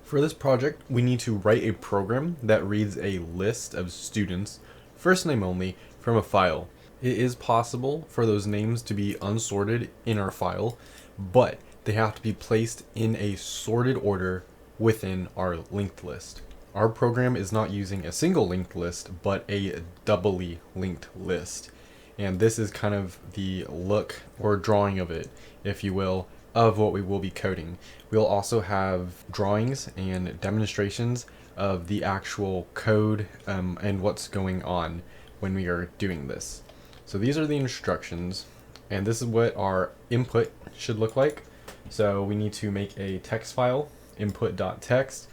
For this project, we need to write a program that reads a list of students, first name only, from a file. It is possible for those names to be unsorted in our file, but they have to be placed in a sorted order within our linked list. Our program is not using a single linked list, but a doubly linked list. And this is kind of the look or drawing of it, if you will, of what we will be coding. We'll also have drawings and demonstrations of the actual code and what's going on when we are doing this. So these are the instructions, and this is what our input should look like. So we need to make a text file, input.txt.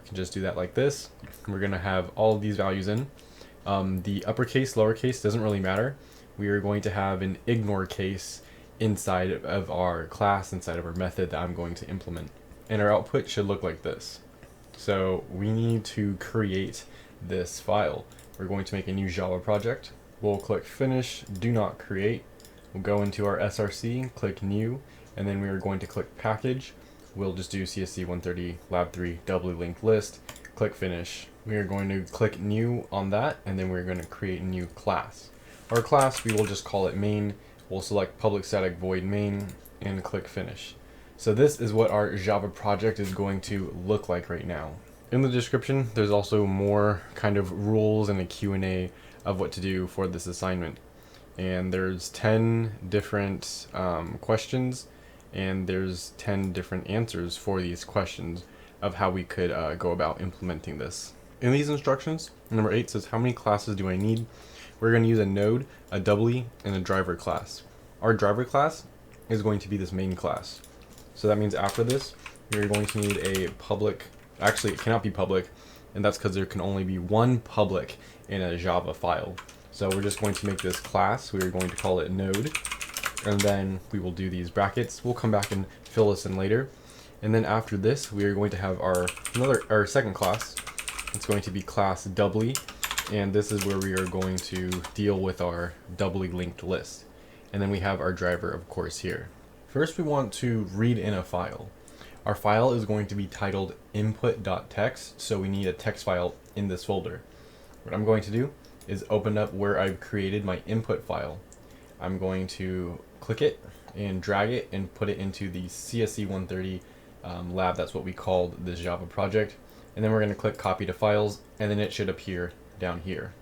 We can just do that like this. We're going to have all of these values in. The uppercase, lowercase doesn't really matter. We are going to have an ignore case inside of our class, inside of our method that I'm going to implement. And our output should look like this. So we need to create this file. We're going to make a new Java project. We'll click finish, do not create. We'll go into our SRC, click new, and then we are going to click package. We'll just do CSC 130 lab 3 doubly linked list, click finish. We are going to click new on that, and then we're going to create a new class. Our class, we will just call it main. We'll select public static void main and click finish. So this is what our Java project is going to look like right now. In the description, there's also more kind of rules and a Q&A of what to do for this assignment. And there's 10 different questions, and there's 10 different answers for these questions of how we could go about implementing this. In these instructions, number 8 says, how many classes do I need? We're going to use a node, a doubly, and a driver class. Our driver class is going to be this main class. So that means after this, we're going to need a public, actually it cannot be public, and that's because there can only be one public in a Java file. So we're just going to make this class, we're going to call it node, and then we will do these brackets. We'll come back and fill this in later. And then after this, we are going to have our second class. It's going to be class doubly, and this is where we are going to deal with our doubly linked list. And then we have our driver, of course, here. First, we want to read in a file. Our file is going to be titled input.txt, so we need a text file in this folder. What I'm going to do is open up where I've created my input file. I'm going to click it and drag it and put it into the CSC 130 lab. That's what we called this Java project. And then we're going to click copy to files, and then it should appear down here.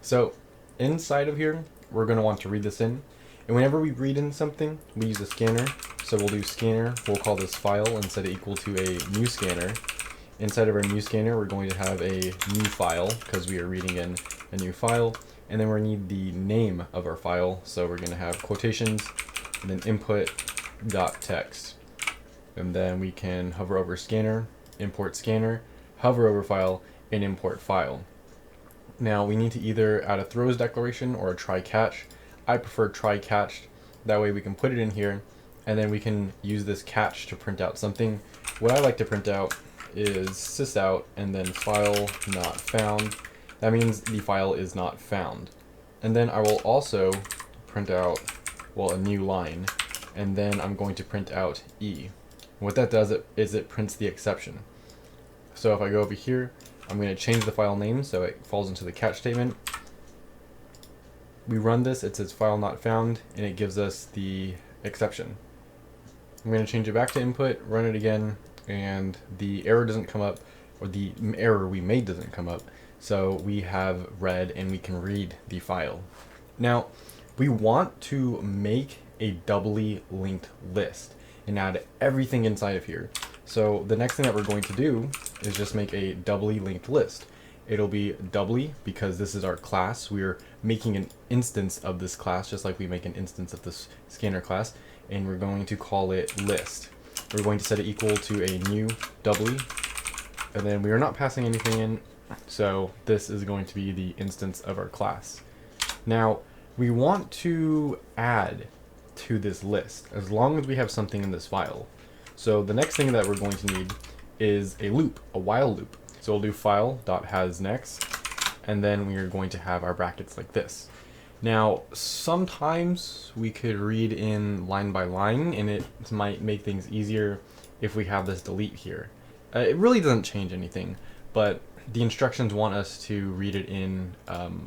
So inside of here, we're going to want to read this in. And whenever we read in something, we use a scanner. So we'll do scanner, we'll call this file and set it equal to a new scanner. Inside of our new scanner, we're going to have a new file because we are reading in a new file. And then we need the name of our file. So we're going to have quotations and then input.txt. And then we can hover over scanner, import scanner, hover over file, and import file. Now we need to either add a throws declaration or a try catch. I prefer try catch. That way we can put it in here, and then we can use this catch to print out something. What I like to print out is sysout and then file not found. That means the file is not found. And then I will also print out, well, a new line, and then I'm going to print out E. What that does is it prints the exception. So if I go over here, I'm going to change the file name so it falls into the catch statement. We run this, it says file not found, and it gives us the exception. I'm going to change it back to input, run it again, and the error doesn't come up, or the error we made doesn't come up. So we have read and we can read the file. Now, we want to make a doubly linked list and add everything inside of here. So the next thing that we're going to do is just make a doubly linked list. It'll be doubly because this is our class. We're making an instance of this class just like we make an instance of this scanner class, and we're going to call it list. We're going to set it equal to a new doubly, and then we are not passing anything in, so this is going to be the instance of our class. Now we want to add to this list as long as we have something in this file. So the next thing that we're going to need is a loop, a while loop. So we'll do file.hasNext, and then we are going to have our brackets like this. Now, sometimes we could read in line by line, and it might make things easier if we have this delete here. It really doesn't change anything, but the instructions want us to read it in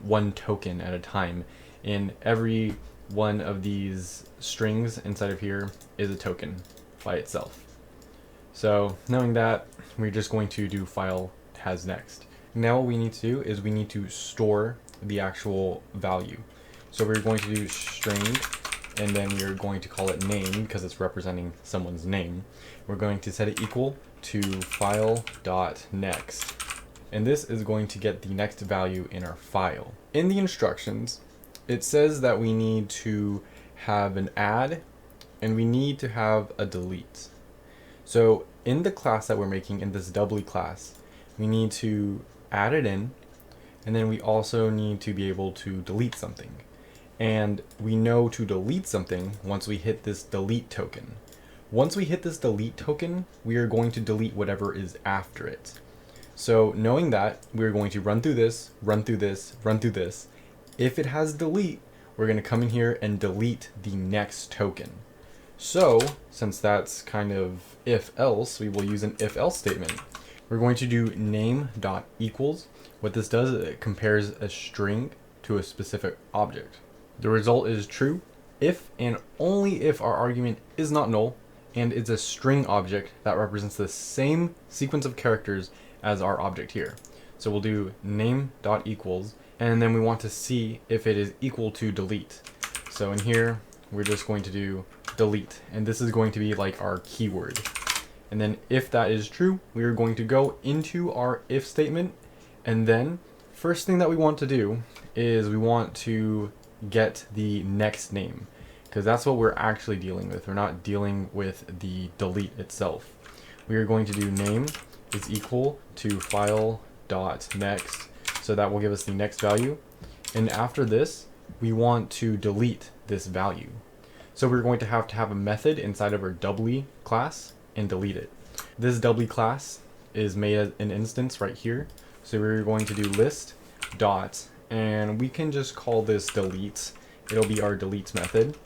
one token at a time. In every one of these strings inside of here is a token by itself. So knowing that, we're just going to do file has next. Now what we need to do is we need to store the actual value. So we're going to do string, and then we're going to call it name because it's representing someone's name. We're going to set it equal to file.next. And this is going to get the next value in our file. In the instructions, it says that we need to have an add and we need to have a delete. So in the class that we're making, in this Doubly class, we need to add it in, and then we also need to be able to delete something. And we know to delete something once we hit this delete token. Once we hit this delete token, we are going to delete whatever is after it. So knowing that, we're going to run through this, run through this, run through this. If it has delete, we're going to come in here and delete the next token. So since that's kind of if else, we will use an if else statement. We're going to do name.equals. What this does is it compares a string to a specific object. The result is true if and only if our argument is not null and it's a string object that represents the same sequence of characters as our object here. So we'll do name.equals, and then we want to see if it is equal to delete. So in here, we're just going to do delete, and this is going to be like our keyword. And then if that is true, we are going to go into our if statement, and then first thing that we want to do is we want to get the next name, because that's what we're actually dealing with. We're not dealing with the delete itself. We are going to do name is equal to file.next, so that will give us the next value. And after this, we want to delete this value. So we're going to have a method inside of our Doubly class and delete it. This Doubly class is made as an instance right here. So we're going to do list dot, and we can just call this delete. It'll be our delete method.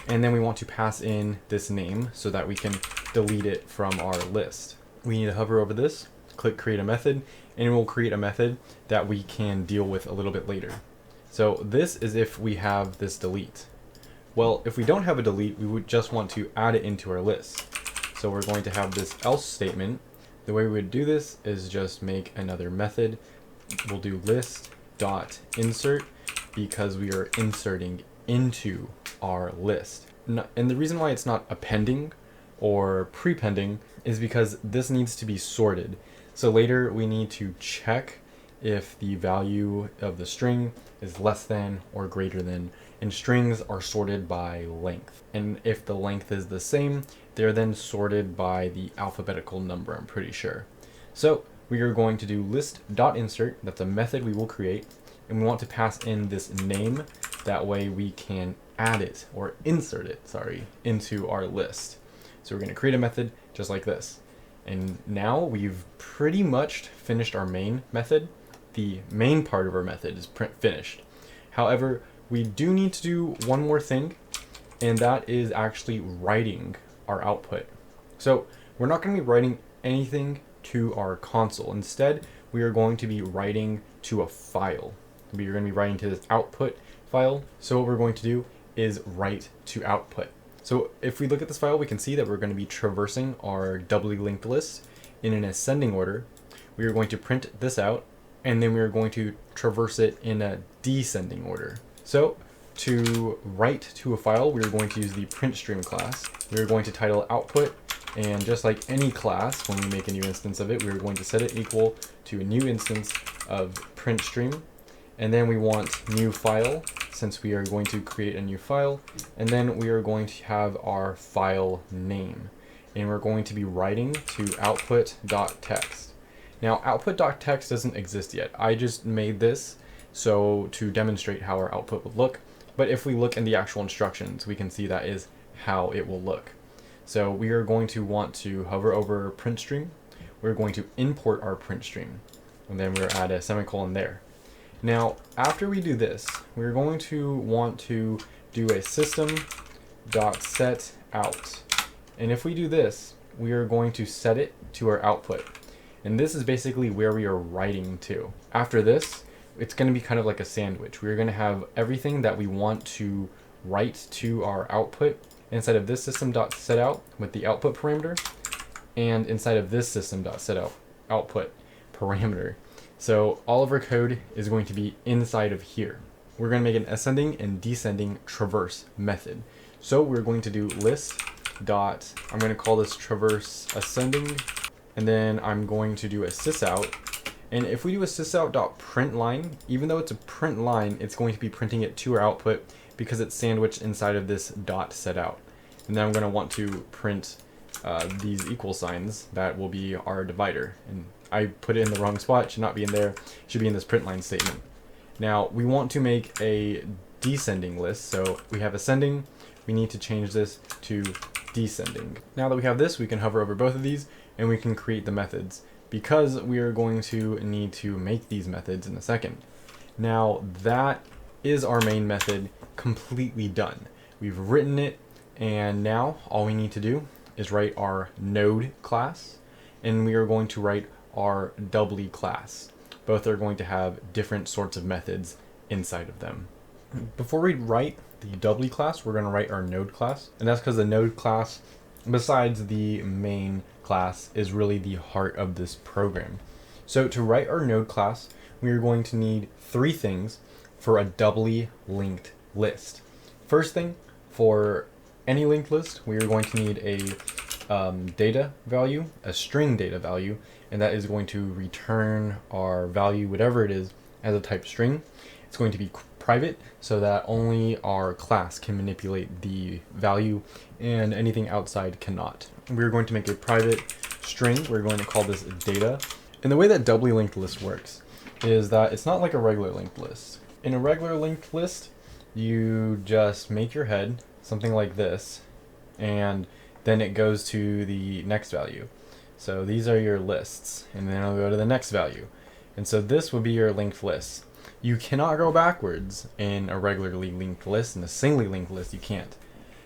And then we want to pass in this name so that we can delete it from our list. We need to hover over this, click create a method, and it will create a method that we can deal with a little bit later. So this is if we have this delete. Well, if we don't have a delete, we would just want to add it into our list. So we're going to have this else statement. The way we would do this is just make another method. We'll do list.insert because we are inserting into our list. And the reason why it's not appending or prepending is because this needs to be sorted. So later we need to check if the value of the string is less than or greater than, and strings are sorted by length. And if the length is the same, they're then sorted by the alphabetical number, I'm pretty sure. So we are going to do list.insert, that's a method we will create, and we want to pass in this name, that way we can add it, or insert it, sorry, into our list. So we're going to create a method just like this. And now we've pretty much finished our main method. The main part of our method is finished. However, we do need to do one more thing, and that is actually writing our output. So we're not going to be writing anything to our console. Instead, we are going to be writing to a file. We are going to be writing to this output file. So what we're going to do is write to output. So if we look at this file, we can see that we're going to be traversing our doubly linked list in an ascending order. We are going to print this out, and then we are going to traverse it in a descending order. So to write to a file, we are going to use the printstream class. We are going to title output, and just like any class, when we make a new instance of it, we are going to set it equal to a new instance of printstream. And then we want new file, since we are going to create a new file. And then we are going to have our file name. And we're going to be writing to output.text. Now, output.text doesn't exist yet. I just made this so to demonstrate how our output would look. But if we look in the actual instructions, we can see that is how it will look. So we are going to want to hover over print stream. We're going to import our print stream. And then we're at a semicolon there. Now, after we do this, we're going to want to do a system.setOut. And if we do this, we are going to set it to our output. And this is basically where we are writing to. After this, it's going to be kind of like a sandwich. We're going to have everything that we want to write to our output inside of this system.setOut with the output parameter, and inside of this system.setOut output parameter. So all of our code is going to be inside of here. We're going to make an ascending and descending traverse method. So we're going to do list dot, I'm going to call this traverse ascending, and then I'm going to do a sysout. And if we do a sysout.println, even though it's a print line, it's going to be printing it to our output because it's sandwiched inside of this dot setout. And then I'm going to want to print these equal signs. That will be our divider. And I put it in the wrong spot. It should not be in there. It should be in this print line statement. Now we want to make a descending list. So we have ascending. We need to change this to descending. Now that we have this, we can hover over both of these and we can create the methods, because we are going to need to make these methods in a second. Now that is our main method completely done. We've written it, and now all we need to do is write our node class, and we are going to write our doubly class. Both are going to have different sorts of methods inside of them. Before we write the doubly class, we're going to write our node class, and that's because the node class, besides the main class, is really the heart of this program. So to write our node class, we are going to need three things for a doubly linked list. First thing, for any linked list, we are going to need a data value, a string data value, and that is going to return our value, whatever it is, as a type string. It's going to be private so that only our class can manipulate the value and anything outside cannot. We're going to make a private string. We're going to call this data. And the way that doubly linked list works is that it's not like a regular linked list. In a regular linked list, you just make your head something like this, and then it goes to the next value. So these are your lists, and then it'll go to the next value. And so this would be your linked list. You cannot go backwards in a regularly linked list. In a singly linked list, you can't.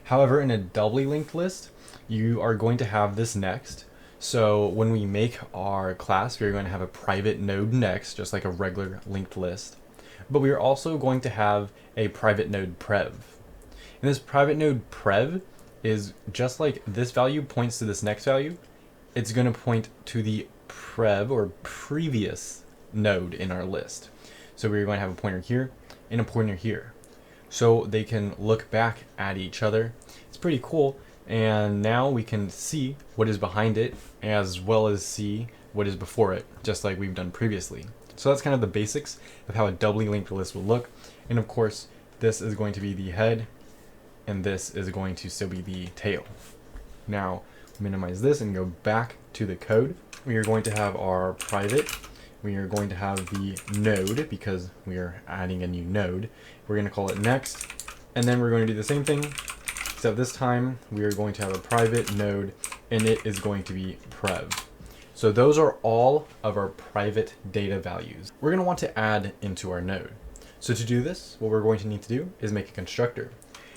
However, in a doubly linked list, you are going to have this next. So when we make our class, we're going to have a private node next, just like a regular linked list. But we are also going to have a private node prev. And this private node prev is just like this value points to this next value. It's going to point to the prev or previous node in our list. So we're going to have a pointer here and a pointer here. So they can look back at each other. It's pretty cool. And now we can see what is behind it as well as see what is before it, just like we've done previously. So that's kind of the basics of how a doubly linked list will look. And of course, this is going to be the head, and this is going to still be the tail. Now, minimize this and go back to the code. We are going to have our private. We are going to have the node because we are adding a new node. We're going to call it next, and then we're going to do the same thing, except this time we are going to have a private node, and it is going to be prev. So those are all of our private data values. We're going to want to add into our node. So to do this, what we're going to need to do is make a constructor.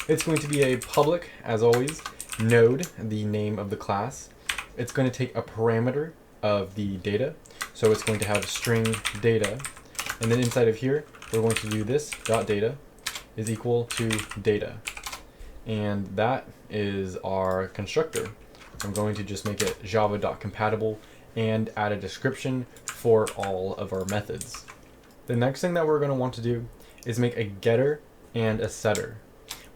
It's going to be a public, as always, node, the name of the class. It's going to take a parameter of the data. So it's going to have string data. And then inside of here, we're going to do this dot data is equal to data. And that is our constructor. I'm going to just make it java.compatible and add a description for all of our methods. The next thing that we're going to want to do is make a getter and a setter.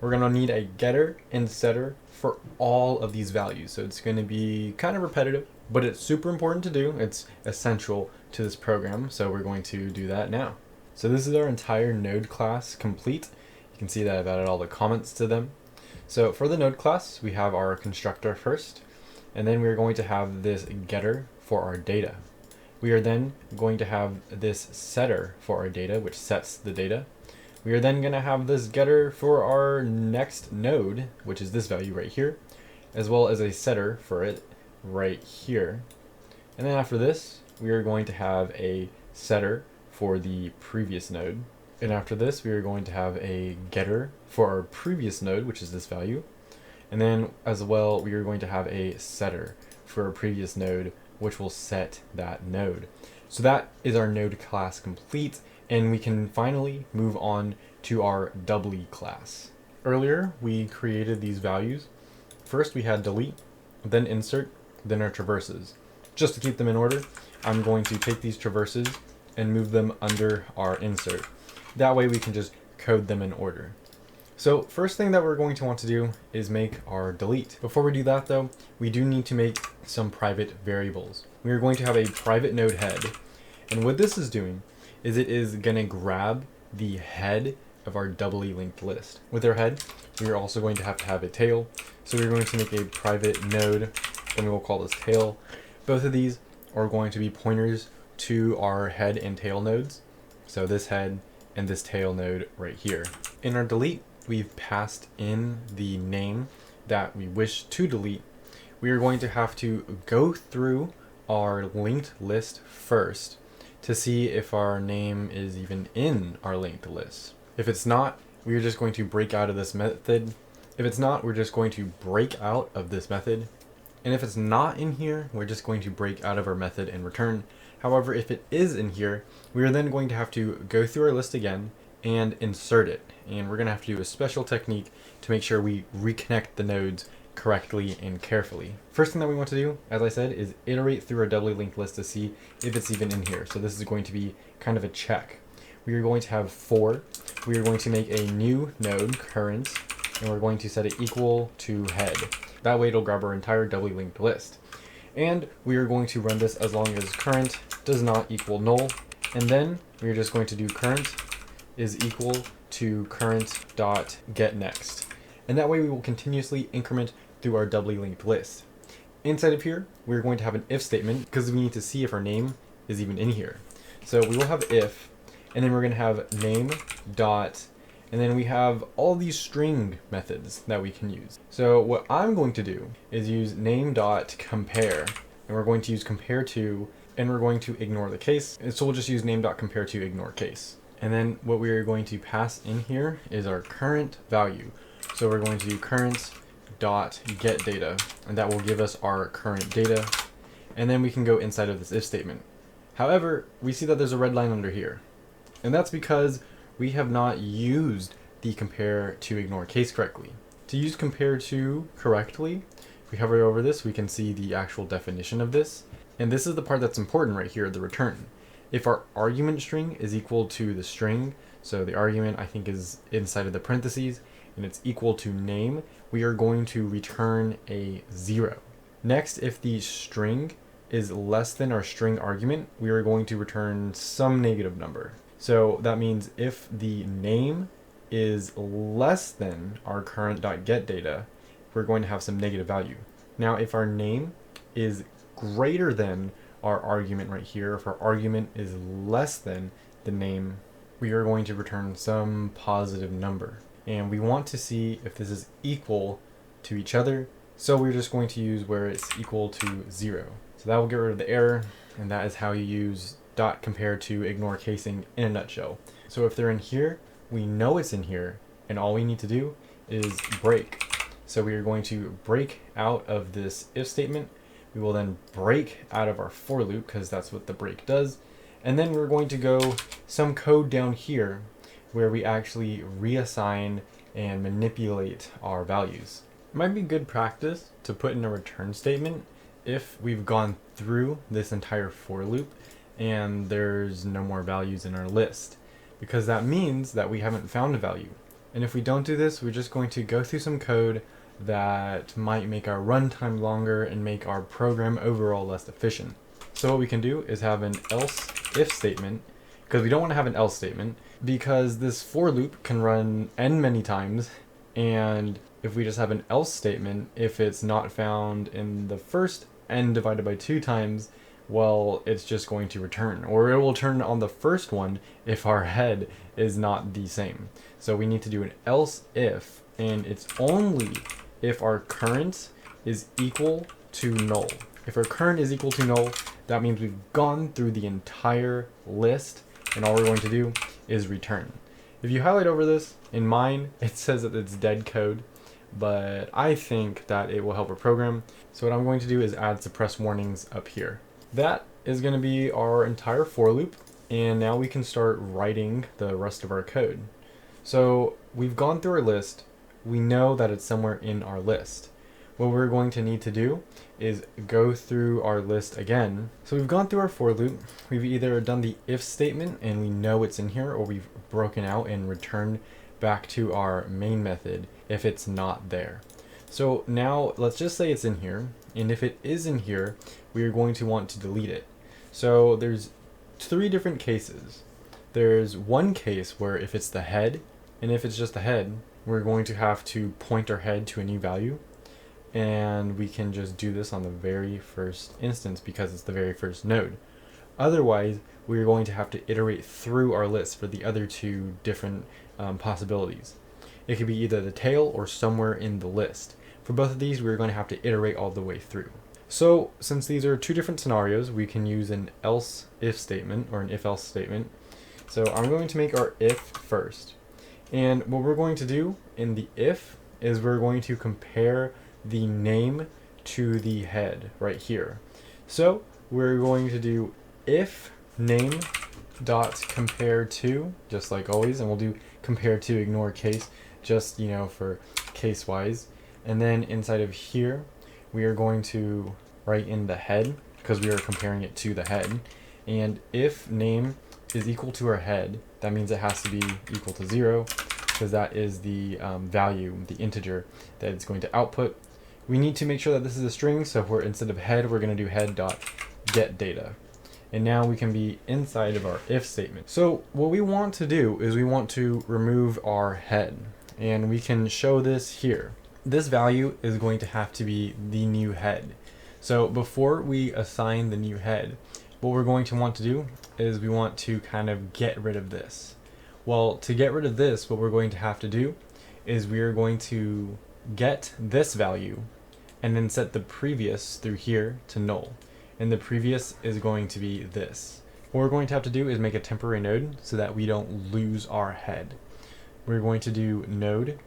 We're going to need a getter and setter for all of these values. So it's going to be kind of repetitive, but it's super important to do. It's essential to this program. So we're going to do that now. So this is our entire node class complete. You can see that I've added all the comments to them. So for the node class, we have our constructor first, and then we're going to have this getter for our data. We are then going to have this setter for our data, which sets the data. We are then going to have this getter for our next node, which is this value right here, as well as a setter for it right here. And then after this, we are going to have a setter for the previous node. And after this, we are going to have a getter for our previous node, which is this value. And then as well, we are going to have a setter for our previous node, which will set that node. So that is our node class complete, and we can finally move on to our Doubly class. Earlier, we created these values. First, we had delete, then insert, then our traverses. Just to keep them in order, I'm going to take these traverses and move them under our insert. That way we can just code them in order. So first thing that we're going to want to do is make our delete. Before we do that though, we do need to make some private variables. We are going to have a private node head. And what this is doing is it is going to grab the head of our doubly linked list. With our head, we are also going to have a tail. So we're going to make a private node, and we will call this tail. Both of these are going to be pointers to our head and tail nodes. So this head and this tail node right here. In our delete, we've passed in the name that we wish to delete. We are going to have to go through our linked list first to see if our name is even in our linked list. If it's not, we are just going to break out of this method. If it's not, we're just going to break out of this method. And if it's not in here, we're just going to break out of our method and return. However, if it is in here, we are then going to have to go through our list again and insert it. And we're going to have to do a special technique to make sure we reconnect the nodes correctly and carefully. First thing that we want to do, as I said, is iterate through our doubly linked list to see if it's even in here. So this is going to be kind of a check. We are going to have 4. We are going to make a new node, current, and we're going to set it equal to head. That way it'll grab our entire doubly linked list. And we are going to run this as long as current does not equal null. And then we are just going to do current is equal to current dot get next. And that way we will continuously increment through our doubly linked list. Inside of here, we're going to have an if statement because we need to see if our name is even in here. So we will have if, and then we're going to have name dot, and then we have all these string methods that we can use. So what I'm going to do is use name dot compare, and we're going to use compare to, and we're going to ignore the case. And so we'll just use name dot compare to ignore case. And then what we are going to pass in here is our current value. So we're going to do current dot get data, and that will give us our current data. And then we can go inside of this if statement. However, we see that there's a red line under here. And that's because we have not used the compare to ignore case correctly. To use compare to correctly, if we hover over this, we can see the actual definition of this. And this is the part that's important right here, the return. If our argument string is equal to the string, so the argument I think is inside of the parentheses, and it's equal to name, we are going to return a 0. Next, if the string is less than our string argument, we are going to return some negative number. So that means if the name is less than our current.getData, we're going to have some negative value. Now, if our name is greater than our argument right here, if our argument is less than the name, we are going to return some positive number. And we want to see if this is equal to each other. So we're just going to use where it's equal to 0. So that will get rid of the error, and that is how you use dot compare to ignore casing in a nutshell. So if they're in here, we know it's in here, and all we need to do is break. So we are going to break out of this if statement. We will then break out of our for loop because that's what the break does. And then we're going to go some code down here where we actually reassign and manipulate our values. It might be good practice to put in a return statement if we've gone through this entire for loop and there's no more values in our list, because that means that we haven't found a value. And if we don't do this, we're just going to go through some code that might make our runtime longer and make our program overall less efficient. So what we can do is have an else if statement, because we don't want to have an else statement, because this for loop can run n many times, and if we just have an else statement, if it's not found in the first n divided by 2 times, well, it's just going to return, or it will turn on the first one if our head is not the same. So we need to do an else if, and it's only if our current is equal to null. If our current is equal to null, that means we've gone through the entire list, and all we're going to do is return. If you highlight over this, in mine, it says that it's dead code, but I think that it will help our program. So what I'm going to do is add suppress warnings up here. That is going to be our entire for loop, and now we can start writing the rest of our code. So we've gone through our list. We know that it's somewhere in our list. What we're going to need to do is go through our list again. So we've gone through our for loop. We've either done the if statement and we know it's in here, or we've broken out and returned back to our main method if it's not there. So now let's just say it's in here, and if it is in here, we are going to want to delete it. So there's 3 different cases. There's one case where if it's the head, and if it's just the head, we're going to have to point our head to a new value, and we can just do this on the very first instance because it's the very first node. Otherwise, we're going to have to iterate through our list for the other 2 different possibilities. It could be either the tail or somewhere in the list. For both of these, we're going to have to iterate all the way through. So since these are 2 different scenarios, we can use an else if statement or an if else statement. So I'm going to make our if first. And what we're going to do in the if is we're going to compare the name to the head right here. So we're going to do if name dot compare to, just like always, and we'll do compare to, ignore case, just for case wise. And then inside of here, we are going to write in the head because we are comparing it to the head. And if name is equal to our head, that means it has to be equal to 0 because that is the value, the integer that it's going to output. We need to make sure that this is a string, so if instead of head, we're going to do head dot get data. And now we can be inside of our if statement. So what we want to do is we want to remove our head, and we can show this here. This value is going to have to be the new head. So before we assign the new head, what we're going to want to do is we want to kind of get rid of this. Well, to get rid of this, what we're going to have to do is we are going to get this value and then set the previous through here to null. And the previous is going to be this. What we're going to have to do is make a temporary node so that we don't lose our head. We're going to do node,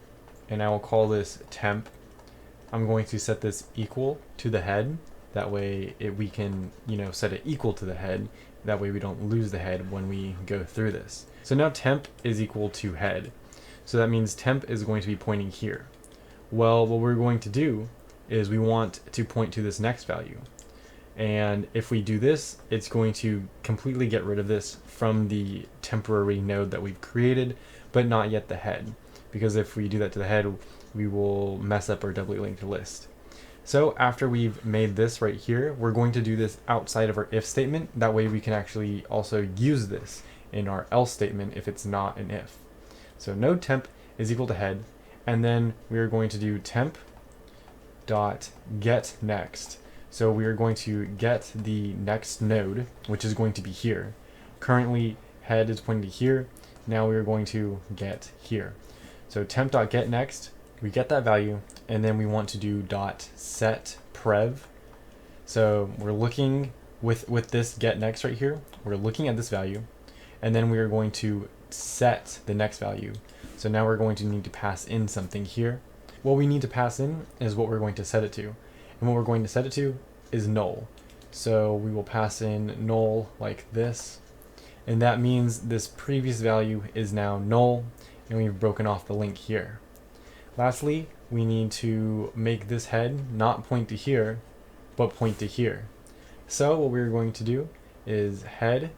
and I will call this temp. I'm going to set this equal to the head. That way we can set it equal to the head. That way we don't lose the head when we go through this. So now temp is equal to head. So that means temp is going to be pointing here. Well, what we're going to do is we want to point to this next value. And if we do this, it's going to completely get rid of this from the temporary node that we've created, but not yet the head. Because if we do that to the head, we will mess up our doubly linked list. So after we've made this right here, we're going to do this outside of our if statement. That way we can actually also use this in our else statement if it's not an if. So node temp is equal to head, and then we are going to do temp dot get next. So we are going to get the next node, which is going to be here. Currently head is pointing to here. Now we are going to get here. So temp dot get next, we get that value, and then we want to do dot set prev. So we're looking with this get next right here, we're looking at this value, and then we are going to set the next value. So now we're going to need to pass in something here. What we need to pass in is what we're going to set it to. And what we're going to set it to is null. So we will pass in null like this. And that means this previous value is now null, and we've broken off the link here. Lastly, we need to make this head not point to here, but point to here. So what we're going to do is head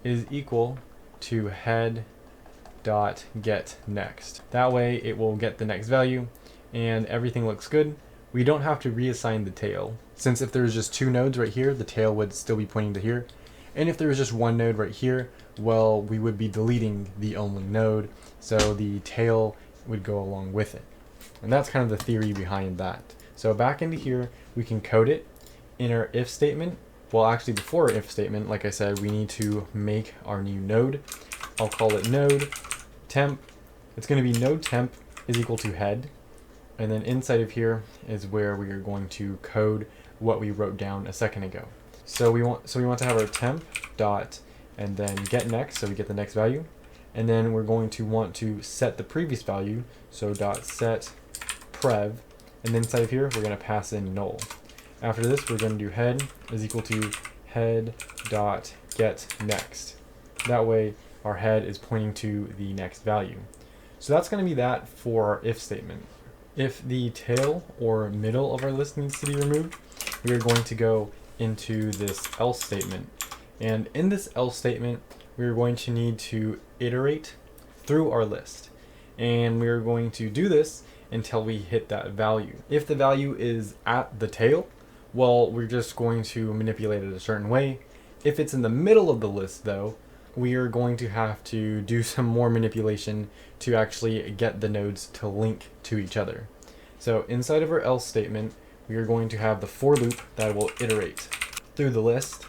is equal to head dot get next. That way it will get the next value and everything looks good. We don't have to reassign the tail, since if there's just 2 nodes right here, the tail would still be pointing to here. And if there was just 1 node right here, well, we would be deleting the only node, so the tail would go along with it. And that's kind of the theory behind that. So back into here, we can code it in our if statement. Well, actually before our if statement, like I said, we need to make our new node. I'll call it node temp. It's going to be node temp is equal to head. And then inside of here is where we are going to code what we wrote down a second ago. So we want to have our temp dot and then get next, so we get the next value. And then we're going to want to set the previous value, so dot set prev, and then inside of here we're going to pass in null. After this, we're going to do head is equal to head dot get next. That way our head is pointing to the next value. So that's going to be that for our if statement. If the tail or middle of our list needs to be removed, we are going to go into this else statement. And in this else statement, we are going to need to iterate through our list. And we are going to do this until we hit that value. If the value is at the tail, well, we're just going to manipulate it a certain way. If it's in the middle of the list though, we are going to have to do some more manipulation to actually get the nodes to link to each other. So inside of our else statement, we are going to have the for loop that will iterate through the list.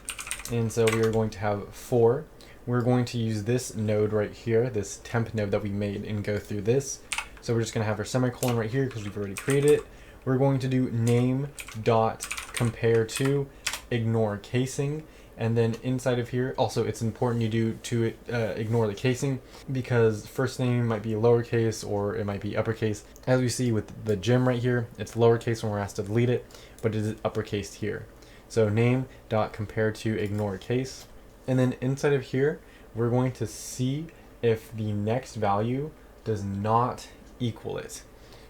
And so we are going to have for. We're going to use this node right here, this temp node that we made, and go through this. So we're just going to have our semicolon right here because we've already created it. We're going to do name dot compare to ignore casing. And then inside of here, also it's important you do to ignore the casing because first name might be lowercase or it might be uppercase. As we see with the gym right here, it's lowercase when we're asked to delete it, but it is uppercase here. So name dot compare to ignore case. And then inside of here, we're going to see if the next value does not equal it.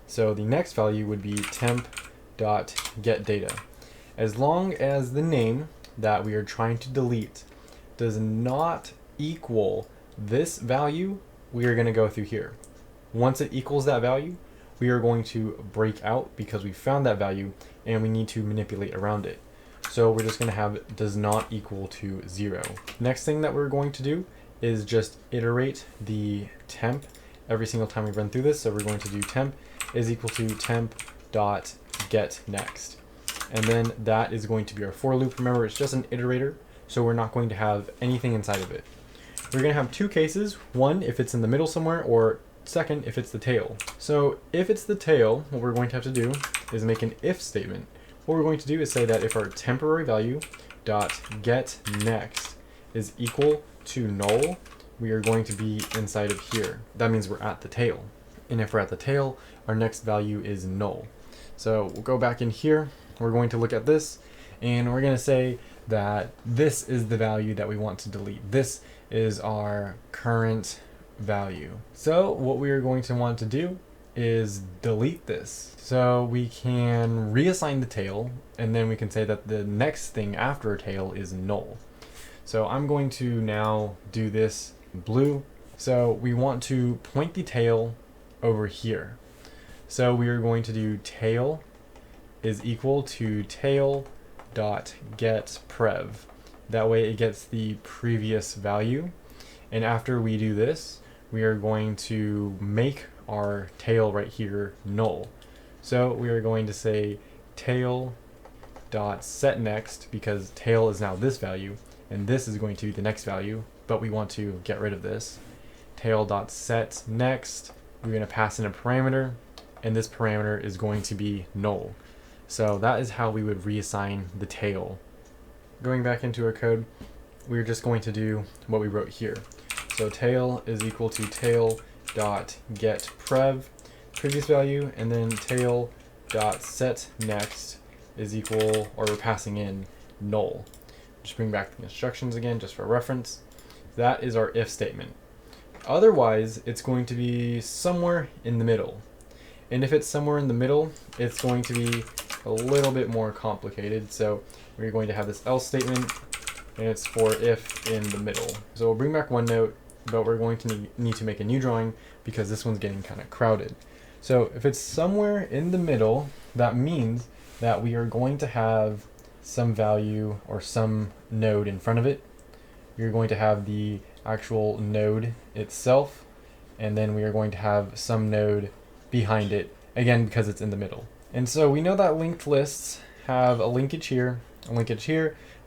So the next value would be temp dot get data. As long as the name that we are trying to delete does not equal this value, we are going to go through here. Once it equals that value, we are going to break out because we found that value and we need to manipulate around it. So we're just going to have does not equal to 0. Next thing that we're going to do is just iterate the temp every single time we run through this. So we're going to do temp is equal to temp dot get next. And then that is going to be our for loop. Remember, it's just an iterator, so we're not going to have anything inside of it. We're going to have two cases. One, if it's in the middle somewhere, or second, if it's the tail. So if it's the tail, what we're going to have to do is make an if statement. What we're going to do is say that if our temporary value dot get next is equal to null, we are going to be inside of here. That means we're at the tail. And if we're at the tail, our next value is null. So we'll go back in here. We're going to look at this and we're going to say that this is the value that we want to delete. This is our current value. So what we are going to want to do is delete this. So we can reassign the tail and then we can say that the next thing after a tail is null. So I'm going to now do this in blue. So we want to point the tail over here. So we are going to do tail is equal to tail dot get prev. That way it gets the previous value. And after we do this, we are going to make our tail right here null. So we are going to say tail dot set next because tail is now this value and this is going to be the next value, but we want to get rid of this. Tail dot set next, we're going to pass in a parameter and this parameter is going to be null. So that is how we would reassign the tail. Going back into our code, we're just going to do what we wrote here. So tail is equal to tail dot get prev, previous value, and then tail dot set next is equal, or we're passing in null. Just bring back the instructions again just for reference. That is our if statement. Otherwise, it's going to be somewhere in the middle. And if it's somewhere in the middle, it's going to be a little bit more complicated. So we're going to have this else statement and it's for if in the middle. So we'll bring back one note, but we're going to need to make a new drawing because this one's getting kind of crowded. So if it's somewhere in the middle, that means that we are going to have some value or some node in front of it. You're going to have the actual node itself, and then we are going to have some node behind it, again because it's in the middle. And so we know that linked lists have a linkage here,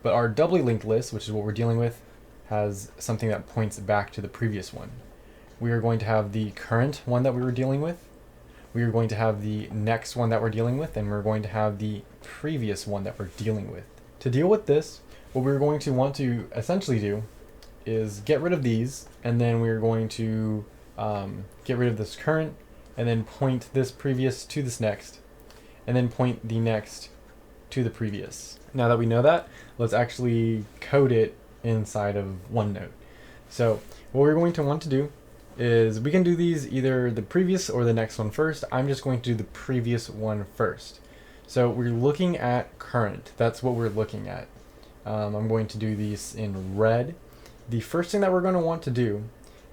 but our doubly linked list, which is what we're dealing with, has something that points back to the previous one. We are going to have the current one that we were dealing with, we are going to have the next one that we're dealing with, and we're going to have the previous one that we're dealing with. To deal with this, what we're going to want to essentially do is get rid of these, and then we're going to get rid of this current, and then point this previous to this next, and then point the next to the previous. Now that we know that, let's actually code it inside of OneNote. So what we're going to want to do is we can do these either the previous or the next one first. I'm just going to do the previous one first. So we're looking at current. That's what we're looking at. I'm going to do these in red. The first thing that we're going to want to do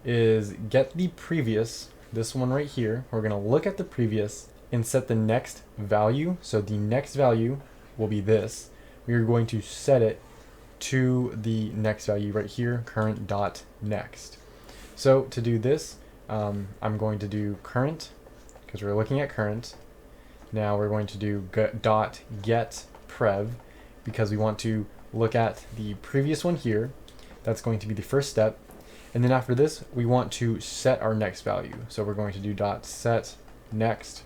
is get the previous, this one right here. We're going to look at the previous and set the next value. So the next value will be this. We are going to set it to the next value right here, current dot next. So to do this, I'm going to do current because we're looking at current. Now we're going to do dot get prev because we want to look at the previous one here. That's going to be the first step. And then after this, we want to set our next value. So we're going to do dot set next.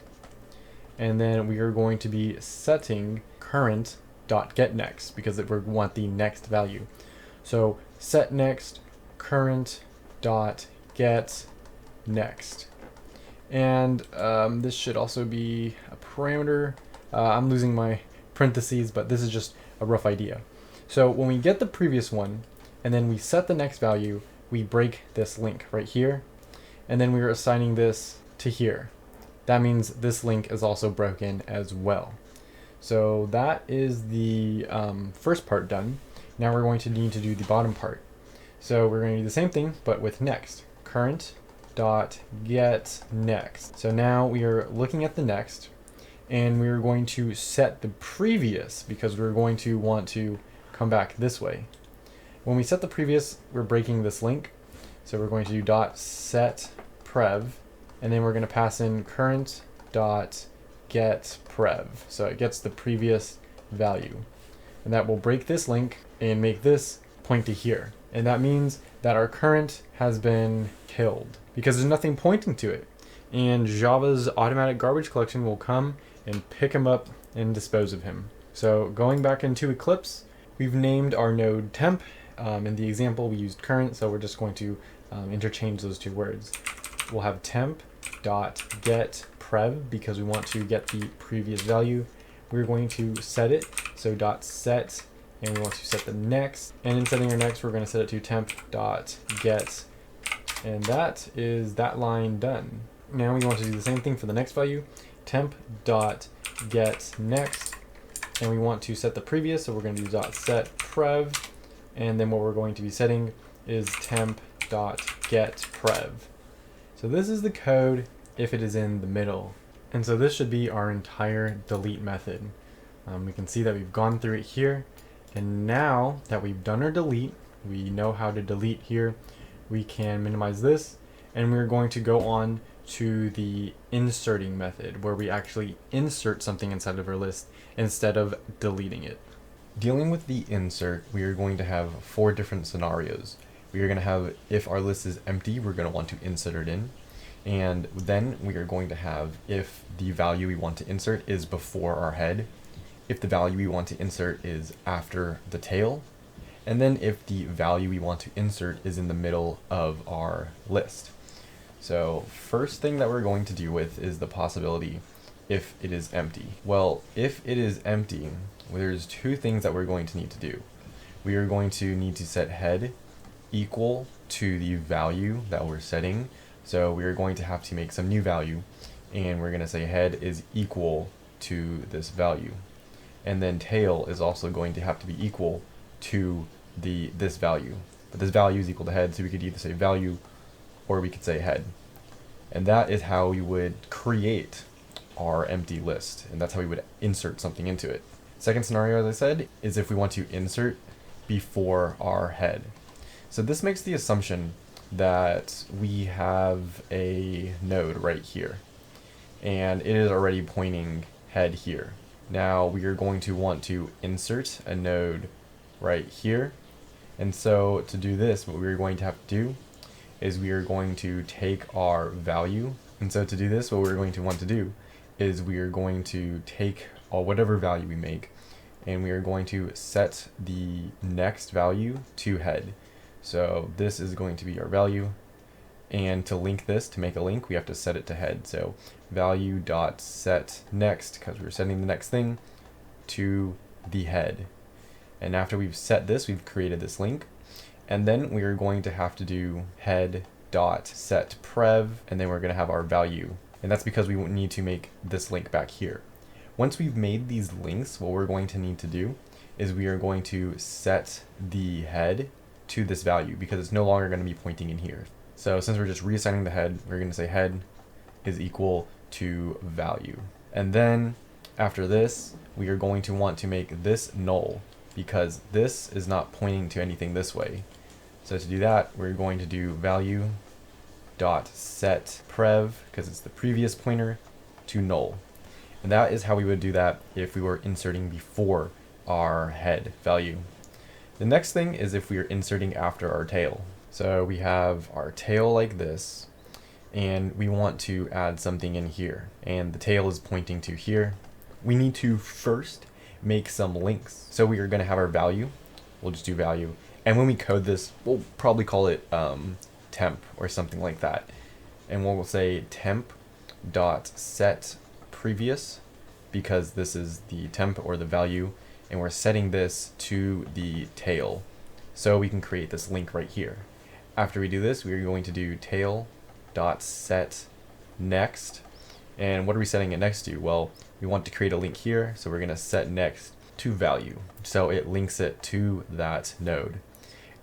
And then we are going to be setting current dot get next because we want the next value. So set next current dot get next. And this should also be a parameter. I'm losing my parentheses, but this is just a rough idea. So when we get the previous one and then we set the next value, we break this link right here, and then we are assigning this to here. That means this link is also broken as well. So that is the first part done. Now we're going to need to do the bottom part. So we're going to do the same thing, but with next. Current dot get next. So now we are looking at the next, and we are going to set the previous because we're going to want to come back this way. When we set the previous, we're breaking this link. So we're going to do dot set prev, and then we're going to pass in current dot get prev. So it gets the previous value. And that will break this link and make this point to here. And that means that our current has been killed because there's nothing pointing to it. And Java's automatic garbage collection will come and pick him up and dispose of him. So going back into Eclipse, we've named our node temp. In the example, we used current, so we're just going to interchange those two words. We'll have temp dot get prev because we want to get the previous value. We're going to set it, so dot set, and we want to set the next. And in setting our next, we're going to set it to temp dot get, and that is that line done. Now we want to do the same thing for the next value, temp dot get next, and we want to set the previous, so we're going to do dot set prev, and then what we're going to be setting is temp dot get prev. So this is the code if it is in the middle. And so this should be our entire delete method. We can see that we've gone through it here. And now that we've done our delete, we know how to delete here. We can minimize this, and we're going to go on to the inserting method where we actually insert something inside of our list instead of deleting it. Dealing with the insert, we are going to have 4 different scenarios. We are going to have, if our list is empty, we're going to want to insert it in. And then we are going to have if the value we want to insert is before our head, if the value we want to insert is after the tail, and then if the value we want to insert is in the middle of our list. So first thing that we're going to deal with is the possibility if it is empty. Well, if it is empty, there's 2 things that we're going to need to do. We are going to need to set head equal to the value that we're setting. So we are going to have to make some new value, and we're going to say head is equal to this value. And then tail is also going to have to be equal to this value. But this value is equal to head, so we could either say value or we could say head. And that is how we would create our empty list, and that's how we would insert something into it. Second scenario, as I said, is if we want to insert before our head. So this makes the assumption that we have a node right here, and it is already pointing head here. Now we are going to want to insert a node right here, and so to do this, what we're going to have to do is we are going to take our value, and so to do this, what we're going to want to do is we are going to take whatever value we make, and we are going to set the next value to head. So this is going to be our value, and to link this, to make a link, we have to set it to head. So value dot set next, because we're setting the next thing to the head. And after we've set this, we've created this link. And then we are going to have to do head dot set prev, and then we're going to have our value. And that's because we need to make this link back here. Once we've made these links, what we're going to need to do is we are going to set the head to this value because it's no longer going to be pointing in here. So since we're just reassigning the head, we're going to say head is equal to value. And then after this, we are going to want to make this null because this is not pointing to anything this way. So to do that, we're going to do value dot set prev, because it's the previous pointer, to null. And that is how we would do that if we were inserting before our head value. The next thing is if we are inserting after our tail. So we have our tail like this, and we want to add something in here, and the tail is pointing to here. We need to first make some links. So we are going to have our value. We'll just do value. And when we code this, we'll probably call it temp or something like that. And we'll say temp dot set previous, because this is the temp or the value, and we're setting this to the tail. So we can create this link right here. After we do this, we're going to do tail dot set next. And what are we setting it next to? Well, we want to create a link here, so we're going to set next to value. So it links it to that node.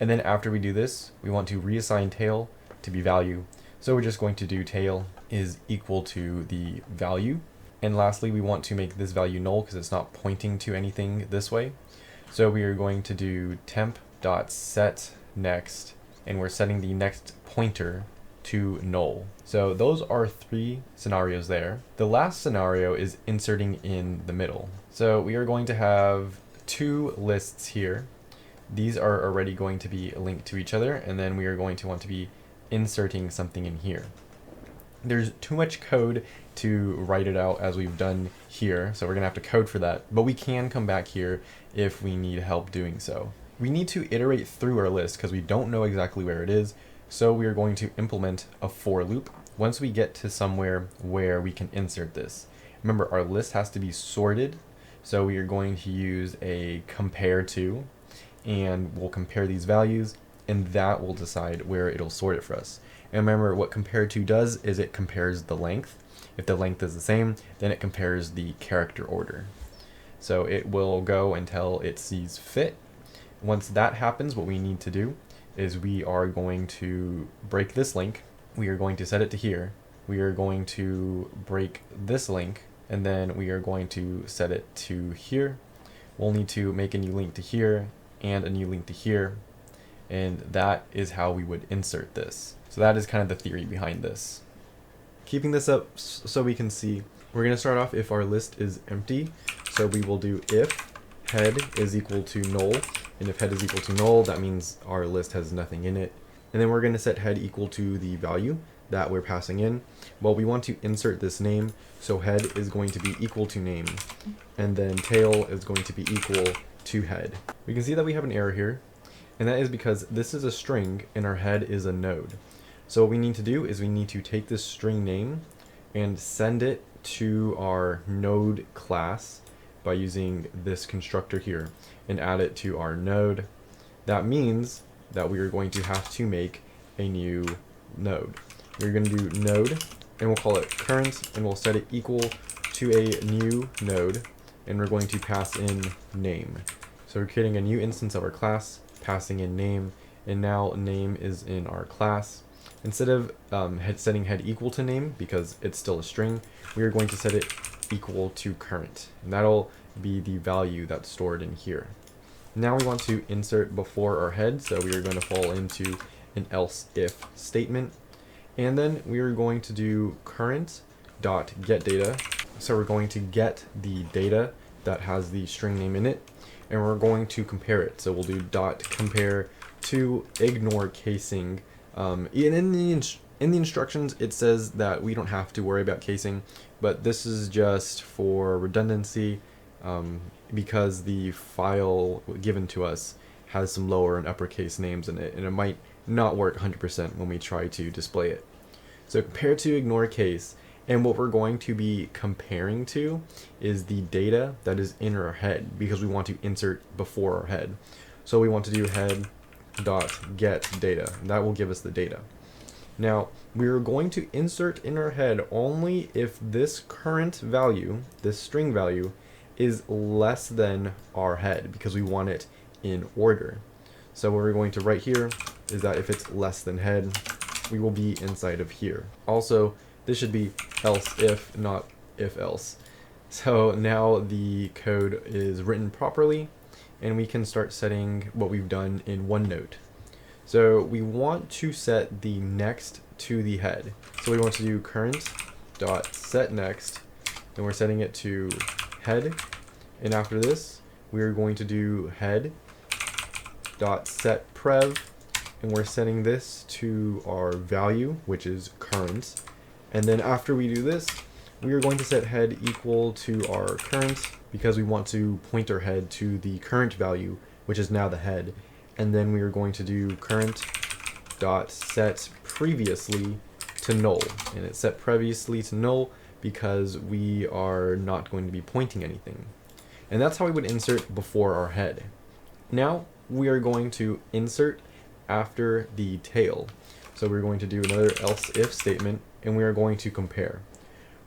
And then after we do this, we want to reassign tail to be value. So we're just going to do tail is equal to the value. And lastly, we want to make this value null because it's not pointing to anything this way. So we are going to do temp dot set next, and we're setting the next pointer to null. So those are 3 scenarios there. The last scenario is inserting in the middle. So we are going to have 2 lists here. These are already going to be linked to each other, and then we are going to want to be inserting something in here. There's too much code to write it out as we've done here, so we're gonna have to code for that, but we can come back here if we need help doing so. We need to iterate through our list because we don't know exactly where it is, so we are going to implement a for loop once we get to somewhere where we can insert this. Remember, our list has to be sorted, so we are going to use a compare to, and we'll compare these values, and that will decide where it'll sort it for us. And remember, what compare to does is it compares the length. If the length is the same, then it compares the character order. So it will go until it sees fit. Once that happens, what we need to do is we are going to break this link. We are going to set it to here. We are going to break this link, and then we are going to set it to here. We'll need to make a new link to here and a new link to here. And that is how we would insert this. So that is kind of the theory behind this. Keeping this up so we can see, we're going to start off if our list is empty. So we will do if head is equal to null. And if head is equal to null, that means our list has nothing in it. And then we're going to set head equal to the value that we're passing in. Well, we want to insert this name. So head is going to be equal to name. And then tail is going to be equal to head. We can see that we have an error here. And that is because this is a string and our head is a node. So what we need to do is we need to take this string name and send it to our node class by using this constructor here and add it to our node. That means that we are going to have to make a new node. We're going to do node, and we'll call it current, and we'll set it equal to a new node, and we're going to pass in name. So we're creating a new instance of our class, passing in name, and now name is in our class. Instead of setting head equal to name, because it's still a string, we are going to set it equal to current, and that'll be the value that's stored in here. Now we want to insert before our head, so we are going to fall into an else if statement, and then we are going to do current dot get data. So we're going to get the data that has the string name in it, and we're going to compare it. So we'll do dot compare to ignore casing. In the instructions, it says that we don't have to worry about casing, but this is just for redundancy, because the file given to us has some lower and uppercase names in it, and it might not work 100% when we try to display it. So compare to ignore case, And what we're going to be comparing to is the data that is in our head, because we want to insert before our head. So we want to do head dot get data, and that will give us the data. Now, we're going to insert in our head only if this current value, this string value, is less than our head, because we want it in order. So what we're going to write here is that if it's less than head, we will be inside of here. Also, this should be else if, not if else. So now the code is written properly, and we can start setting what we've done in OneNote. So we want to set the next to the head. So we want to do current dot set next, and we're setting it to head. And after this, we are going to do head dot set prev, and we're setting this to our value, which is current. And then after we do this, we are going to set head equal to our current, because we want to point our head to the current value, which is now the head. And then we are going to do current dot set previously to null, and it's set previously to null because we are not going to be pointing anything. And that's how we would insert before our head. Now we are going to insert after the tail. So we're going to do another else if statement, and we are going to compare.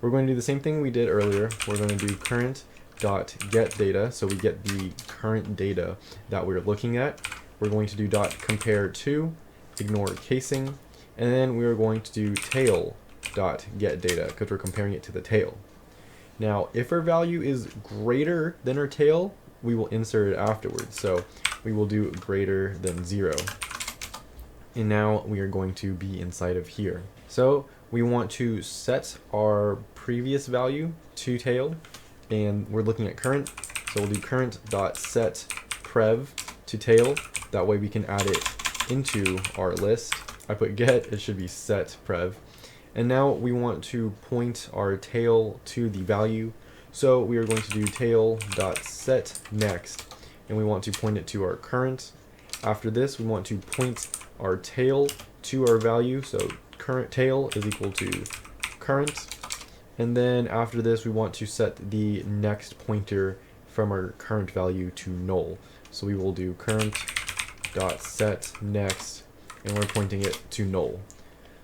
We're going to do the same thing we did earlier. We're going to do current dot get data, so we get the current data that we're looking at. We're going to do dot compare to, ignore casing, and then we are going to do tail dot get data, because we're comparing it to the tail. Now, if our value is greater than our tail, we will insert it afterwards. So we will do greater than 0. And now we are going to be inside of here. So we want to set our previous value to tail, and we're looking at current. So we'll do current dot set prev to tail. That way we can add it into our list. I put get, it should be set prev. And now we want to point our tail to the value. So we are going to do tail dot set next, and we want to point it to our current. After this, we want to point our tail to our value. So current tail is equal to current. And then after this, we want to set the next pointer from our current value to null. So we will do current dot set next, and we're pointing it to null.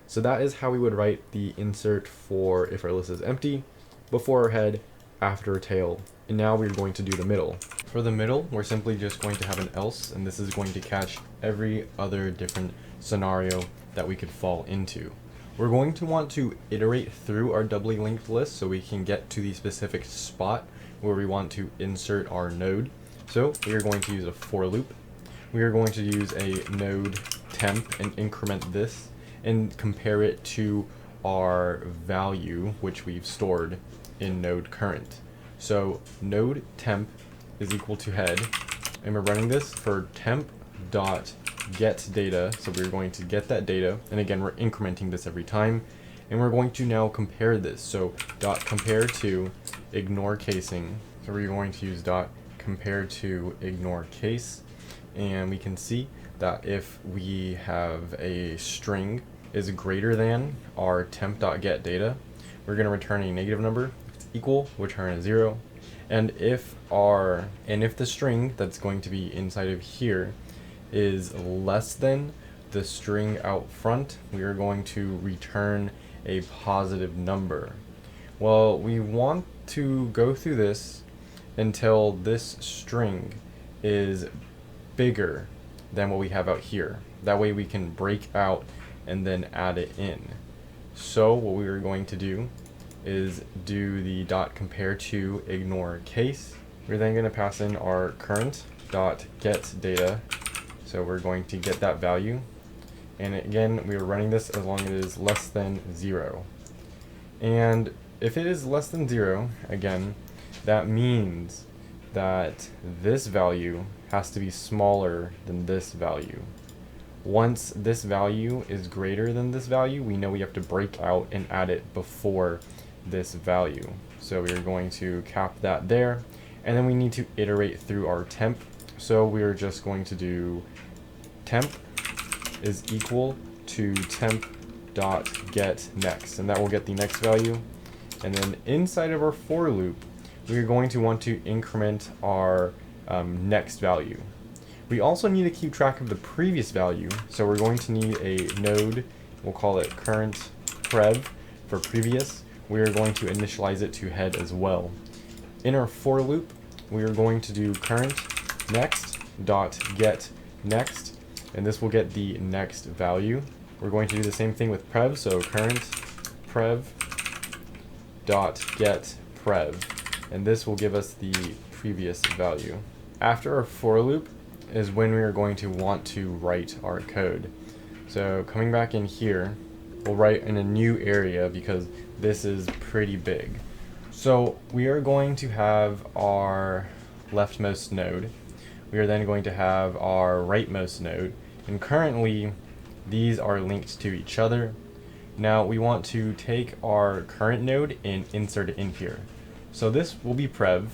So that is how we would write the insert for if our list is empty, before our head, after our tail. And now we're going to do the middle. For the middle, we're simply just going to have an else, and this is going to catch every other different scenario that we could fall into. We're going to want to iterate through our doubly linked list so we can get to the specific spot where we want to insert our node. So we are going to use a for loop. We are going to use a node temp and increment this and compare it to our value, which we've stored in node current. So node temp is equal to head, and we're running this for temp dot get data. So we're going to get that data, and again we're incrementing this every time, and we're going to now compare this. So dot compare to ignore casing. So we're going to use dot compare to ignore case, and we can see that if we have a string is greater than our temp dot get data, we're going to return a negative number. If it's equal, we'll return a 0. And if the string that's going to be inside of here is less than the string out front, we are going to return a positive number. Well, we want to go through this until this string is bigger than what we have out here. That way we can break out and then add it in. So what we are going to do is do the dot compare to ignore case. We're then going to pass in our current dot get data. So we're going to get that value. And again, we are running this as long as it is less than 0. And if it is less than 0, again, that means that this value has to be smaller than this value. Once this value is greater than this value, we know we have to break out and add it before this value. So we are going to cap that there, and then we need to iterate through our temp. So we are just going to do temp is equal to temp dot get next, and that will get the next value. And then inside of our for loop, we are going to want to increment our next value. We also need to keep track of the previous value, so we're going to need a node, we'll call it current prev for previous. We are going to initialize it to head as well. In our for loop, we are going to do current next dot get next, and this will get the next value. We're going to do the same thing with prev, so current prev dot get prev, and this will give us the previous value. After our for loop is when we are going to want to write our code. So coming back in here, we'll write in a new area because this is pretty big. So we are going to have our leftmost node. We are then going to have our rightmost node, and currently these are linked to each other. Now we want to take our current node and insert it in here. So this will be prev,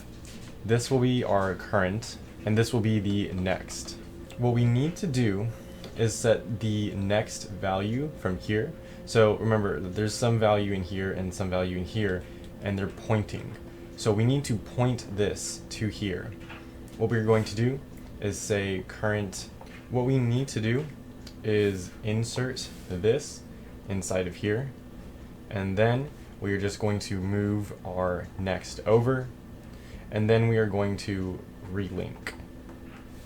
this will be our current, and this will be the next. What we need to do is set the next value from here. So remember, there's some value in here and some value in here, and they're pointing. So we need to point this to here. What we're going to do is say current. What we need to do is insert this inside of here, and then we are just going to move our next over, and then we are going to relink.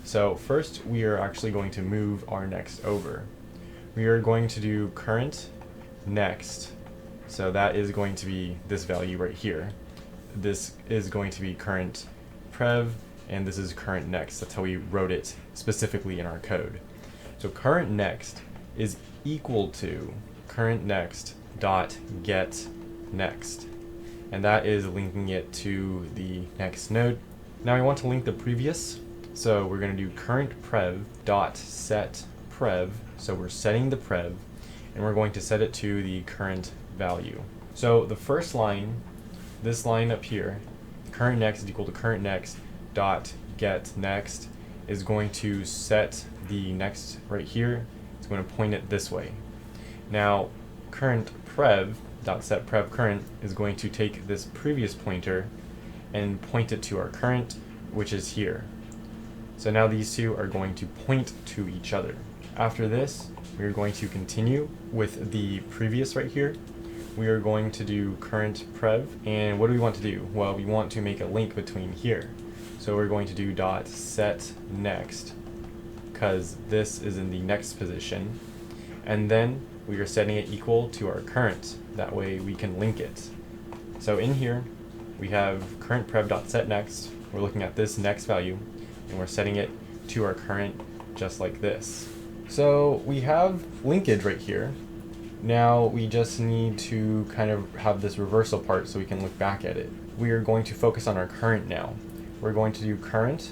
So first we are actually going to move our next over. We are going to do current next, so that is going to be this value right here. This is going to be current prev, and this is current next. That's how we wrote it specifically in our code. So current next is equal to current next dot get next, and that is linking it to the next node. Now we want to link the previous, so we're going to do current prev dot set prev, so we're setting the prev, and we're going to set it to the current value. So the first line, this line up here, current next is equal to current next dot get next, is going to set the next right here. It's going to point it this way. Now current prev dot set prev current is going to take this previous pointer and point it to our current, which is here. So now these two are going to point to each other. After this, we are going to continue with the previous right here. We are going to do current prev, and what do we want to do? Well, we want to make a link between here. So we're going to do dot set next, because this is in the next position, and then we are setting it equal to our current. That way we can link it. So in here we have current prev dot set next. We're looking at this next value, and we're setting it to our current just like this. So we have linkage right here. Now we just need to kind of have this reversal part so we can look back at it. We are going to focus on our current now. We're going to do current,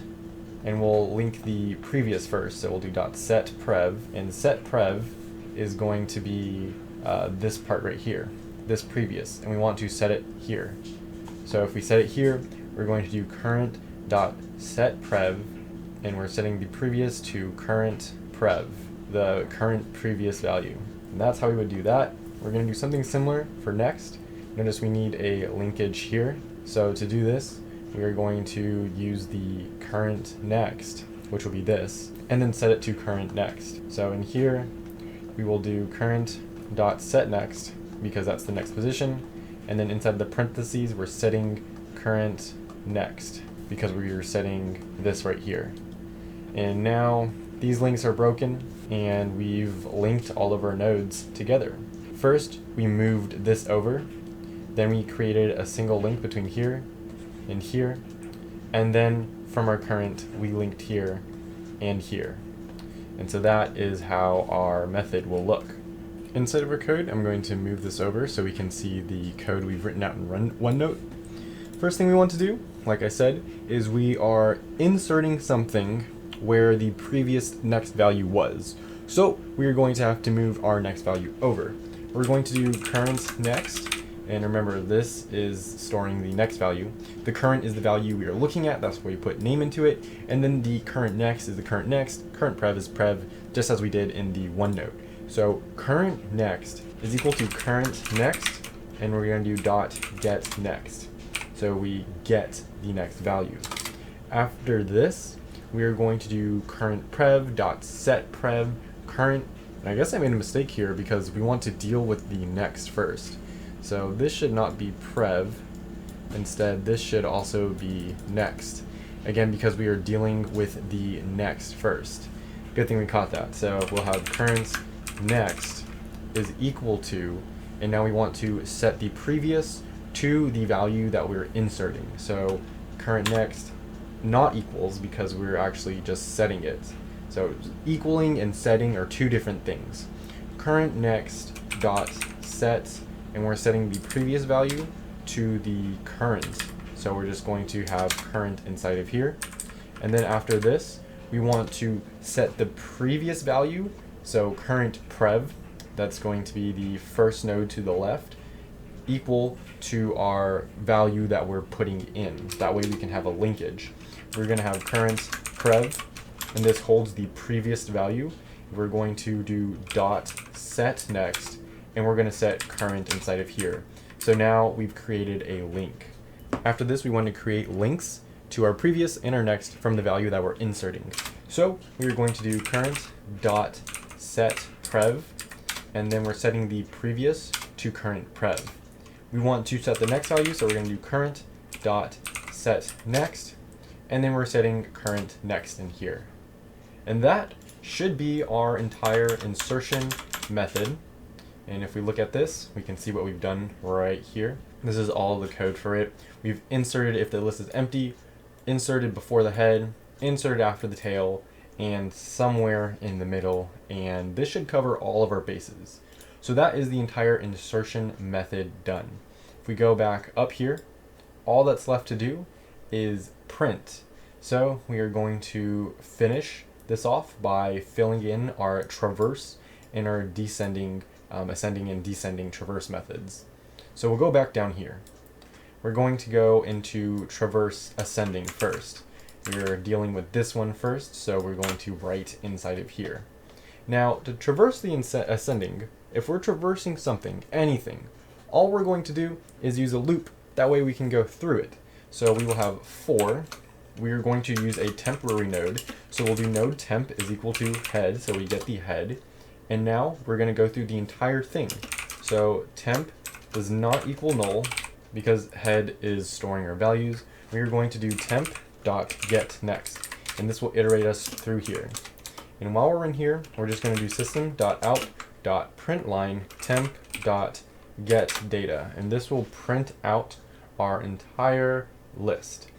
and we'll link the previous first. So we'll do dot set prev, and set prev is going to be this part right here, this previous, and we want to set it here. So if we set it here, we're going to do current dot set prev, and we're setting the previous to current prev, the current previous value. And that's how we would do that. We're going to do something similar for next. Notice we need a linkage here. So to do this, we are going to use the current next, which will be this, and then set it to current next. So in here, we will do current dot set next, because that's the next position, and then inside the parentheses, we're setting current next, because we are setting this right here. And now these links are broken, and we've linked all of our nodes together. First, we moved this over, then we created a single link between here and here, and then from our current, we linked here and here. And so that is how our method will look. Inside of our code, I'm going to move this over so we can see the code we've written out in OneNote. First thing we want to do, like I said, is we are inserting something where the previous next value was. So we are going to have to move our next value over. We're going to do current next, and remember this is storing the next value. The current is the value we are looking at, that's where we put name into it, and then the current next is the current next, current prev is prev, just as we did in the OneNote. So current next is equal to current next and we're going to do dot get next. So we get the next value. After this, we are going to do current prev dot set prev current. And I guess I made a mistake here because we want to deal with the next first. So this should not be prev. Instead, this should also be next. Again, because we are dealing with the next first. Good thing we caught that. So we'll have current next is equal to, and now we want to set the previous to the value that we're inserting. So current next not equals because we're actually just setting it. So equaling and setting are two different things. Current next dot set, and we're setting the previous value to the current. So we're just going to have current inside of here. And then after this, we want to set the previous value. So current prev, that's going to be the first node to the left, equal to our value that we're putting in. That way we can have a linkage. We're going to have current prev, and this holds the previous value. We're going to do dot set next, and we're going to set current inside of here. So now we've created a link. After this, we want to create links to our previous and our next from the value that we're inserting. So we're going to do current dot set prev, and then we're setting the previous to current prev. We want to set the next value, so we're going to do current dot set next, and then we're setting current next in here. And that should be our entire insertion method. And if we look at this, we can see what we've done right here. This is all the code for it. We've inserted if the list is empty, inserted before the head, inserted after the tail, and somewhere in the middle. And this should cover all of our bases. So that is the entire insertion method done. If we go back up here, all that's left to do is print. So we are going to finish this off by filling in our traverse and our descending, ascending and descending traverse methods. So we'll go back down here. We're going to go into traverse ascending first. We're dealing with this one first, so we're going to write inside of here. Now, to traverse the ascending, if we're traversing something, anything, all we're going to do is use a loop. That way we can go through it. So we will have for. We are going to use a temporary node. So we'll do node temp is equal to head, so we get the head. And now we're going to go through the entire thing. So temp does not equal null because head is storing our values. We are going to do temp dot get next, and this will iterate us through here. And while we're in here, we're just going to do system dot out dot println temp dot get data, and this will print out our entire list.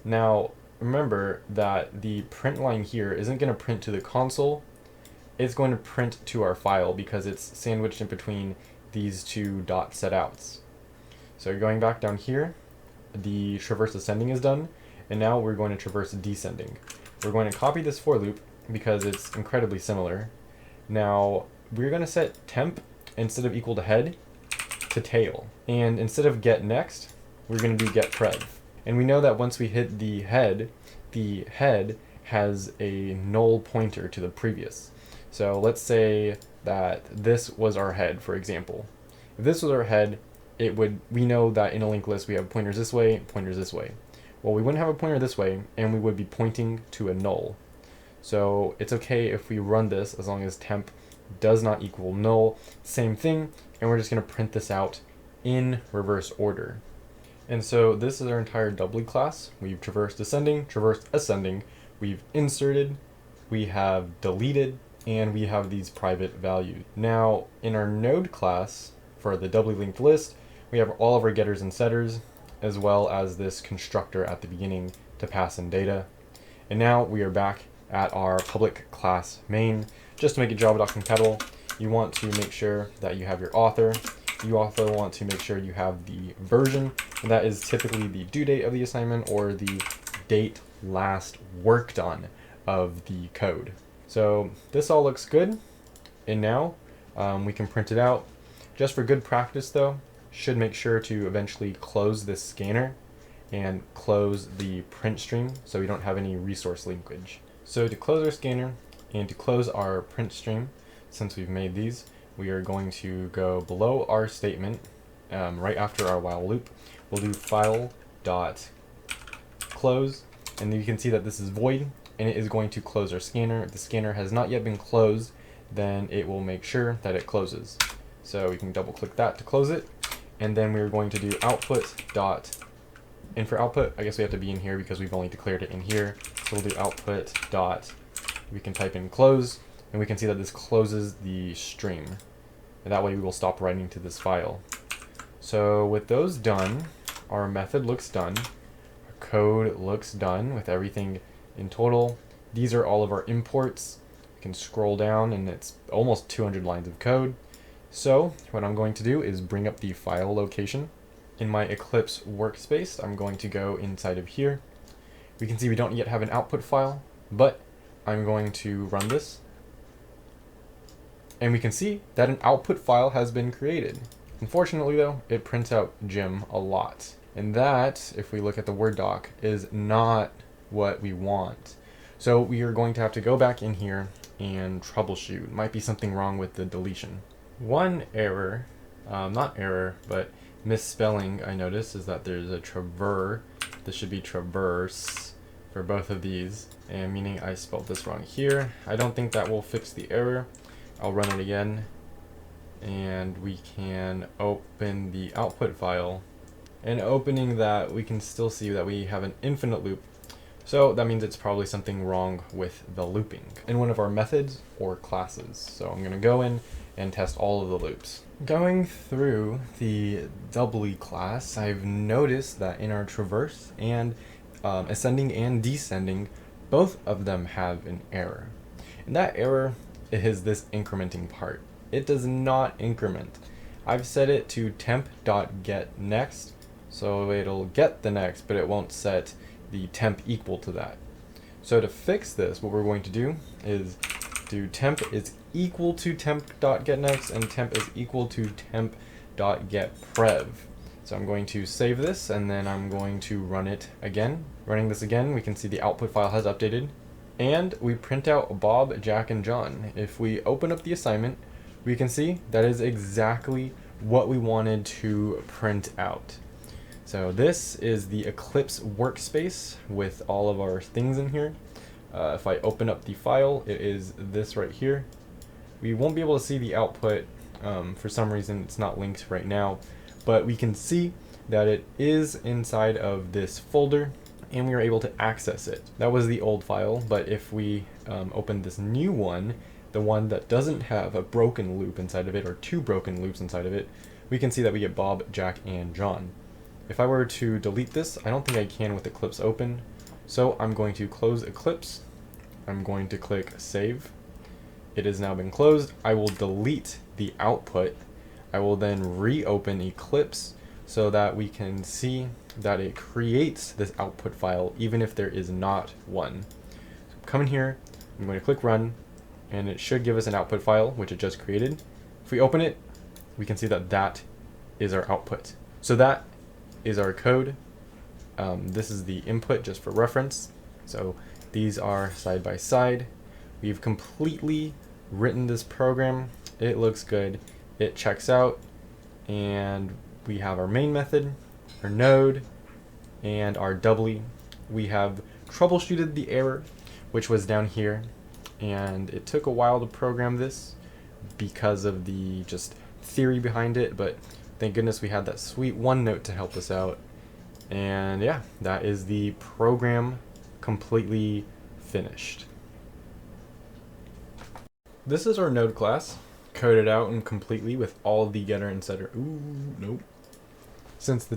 Now remember that the print line here isn't going to print to the console, it's going to print to our file because it's sandwiched in between these two dot set outs. So going back down here, the traverse ascending is done, and now we're going to traverse descending. We're going to copy this for loop because it's incredibly similar. Now we're going to set temp instead of equal to head to tail, and instead of get next, we're going to do get prev. And we know that once we hit the head has a null pointer to the previous. So let's say that this was our head, for example. If this was our head, we know that in a linked list we have pointers this way, pointers this way. Well, we wouldn't have a pointer this way, and we would be pointing to a null. So it's okay if we run this as long as temp does not equal null. Same thing, and we're just going to print this out in reverse order. And so this is our entire Doubly class. We've traversed ascending, traversed ascending, we've inserted, we have deleted, and we have these private values. Now, in our node class, for the doubly linked list, we have all of our getters and setters, as well as this constructor at the beginning to pass in data. And now we are back at our public class main. Just to make it java.compatible, you want to make sure that you have your author. You also want to make sure you have the version, and that is typically the due date of the assignment or the date last worked on of the code. So this all looks good, and now we can print it out. Just for good practice though, should make sure to eventually close this scanner and close the print stream so we don't have any resource linkage. So to close our scanner and to close our print stream, since we've made these, we are going to go below our statement right after our while loop. We'll do file dot close, and then you can see that this is void, and it is going to close our scanner. If the scanner has not yet been closed, then it will make sure that it closes. So we can double click that to close it, and then we're going to do output dot, and for output, I guess we have to be in here because we've only declared it in here. So we'll do output dot, we can type in close, and we can see that this closes the stream. And that way we will stop writing to this file. So with those done, our method looks done. Our code looks done with everything in total. These are all of our imports. You can scroll down and it's almost 200 lines of code. So what I'm going to do is bring up the file location. In my Eclipse workspace, I'm going to go inside of here. We can see we don't yet have an output file, but I'm going to run this. And we can see that an output file has been created. Unfortunately though, it prints out Jim a lot. And that, if we look at the Word doc, is not what we want. So we are going to have to go back in here and troubleshoot. Might be something wrong with the deletion. One error, not error, but misspelling I noticed is that there's a traver. This should be traverse for both of these, and meaning I spelled this wrong here. I don't think that will fix the error. I'll run it again, and we can open the output file. And opening that, we can still see that we have an infinite loop. So that means it's probably something wrong with the looping in one of our methods or classes. So I'm going to go in and test all of the loops. Going through the Doubly class, I've noticed that in our traverse and ascending and descending, both of them have an error. And that error is this incrementing part. It does not increment. I've set it to temp.getNext, so it'll get the next, but it won't set the temp equal to that. So to fix this, what we're going to do is do temp is equal to temp.getNext and temp is equal to temp.getPrev. So I'm going to save this and then I'm going to run it again. Running this again, we can see the output file has updated. And we print out Bob, Jack, and John. If we open up the assignment, we can see that is exactly what we wanted to print out. So this is the Eclipse workspace with all of our things in here. If I open up the file, it is this right here. We won't be able to see the output. For some reason, it's not linked right now, but we can see that it is inside of this folder, and we are able to access it. That was the old file, but if we open this new one, the one that doesn't have a broken loop inside of it, or two broken loops inside of it, we can see that we get Bob, Jack, and John. If I were to delete this, I don't think I can with Eclipse open, so I'm going to close Eclipse. I'm going to click Save. It has now been closed. I will delete the output. I will then reopen Eclipse so that we can see that it creates this output file even if there is not one. So come in here, I'm going to click Run, and it should give us an output file, which it just created. If we open it, we can see that that is our output. So that is our code. This is the input just for reference. So these are side by side. We've completely written this program. It looks good. It checks out, and we have our main method, our node, and our doubly. We have troubleshooted the error, which was down here, and it took a while to program this because of the just theory behind it, but thank goodness we had that sweet OneNote to help us out. And yeah, that is the program completely finished. This is our node class, coded out and completely with all of the getter and setter. Ooh, nope. Since the